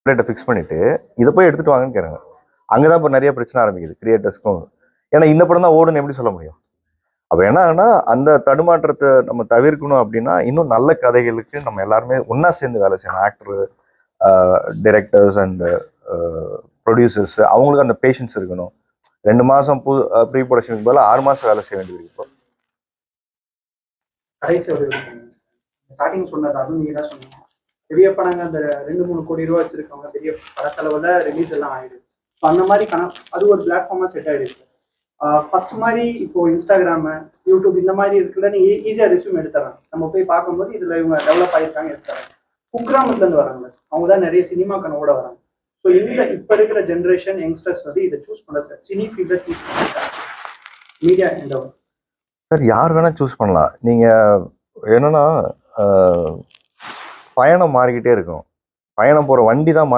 டெம்ப்ளேட்டை ஃபிக்ஸ் பண்ணிட்டு இதை போய் எடுத்துட்டு வாங்கன்னு கேட்குறாங்க. அங்கே தான் இப்போ நிறைய பிரச்சனை ஆரம்பிக்குது கிரியேட்டர்ஸ்க்கும். ஏன்னா இந்த படம் தான் ஓடுன்னு எப்படி சொல்ல முடியும்? அப்போ என்ன ஆகுனா அந்த தடுமாற்றத்தை நம்ம தவிர்க்கணும் அப்படின்னா இன்னும் நல்ல கதைகளுக்கு நம்ம எல்லாருமே ஒன்றா சேர்ந்து வேலை செய்யணும். ஆக்டரு, டைரக்டர்ஸ் அண்ட் ப்ரொடியூசர்ஸ் அவங்களுக்கு அந்த பேஷன்ஸ் இருக்கணும். 2 மாதம் ப்ரீ ப்ரொடக்ஷனுக்கு பதிலாக 6 மாதம் வேலை செய்ய வேண்டியது இப்போ. கடைசி ஒரு ஸ்டார்டிங் சொன்னது அதுவும் நீங்க தான் சொன்னீங்க. பெரிய படங்க அந்த 2-3 கோடி ரூபா வச்சிருக்கவங்க பெரிய பட செலவுல ரிலீஸ் எல்லாம் ஆயிடுது. அந்த மாதிரி அது ஒரு பிளாட்ஃபார்மா செட் ஆயிடுச்சு. ஃபர்ஸ்ட் மாதிரி இப்போ இன்ஸ்டாகிராம், யூடியூப் இந்த மாதிரி இருக்குல்ல, நீங்க ஈஸியா ரெஸ்யூம் எடுத்துறாங்க. நம்ம போய் பார்க்கும்போது இதுல இவங்க டெவலப் ஆயிருக்காங்க எடுத்துறாங்க. குக்கிராமத்துல இருந்து வராங்க, அவங்க தான் நிறைய சினிமா கனவோட வராங்க. ஸோ இந்த இப்ப இருக்கிற ஜென்ரேஷன் யங்ஸ்டர்ஸ் வந்து இதை சூஸ் பண்றது சினி ஃபீல்ட சூஸ் பண்ணிருக்காங்க. மீடியா எண்டவர் சார் யார் வேணா சூஸ் பண்ணலாம். நீங்க என்னன்னா பயணம் மாறிக்கிட்டே இருக்கும். பயணம் போற வண்டி தான்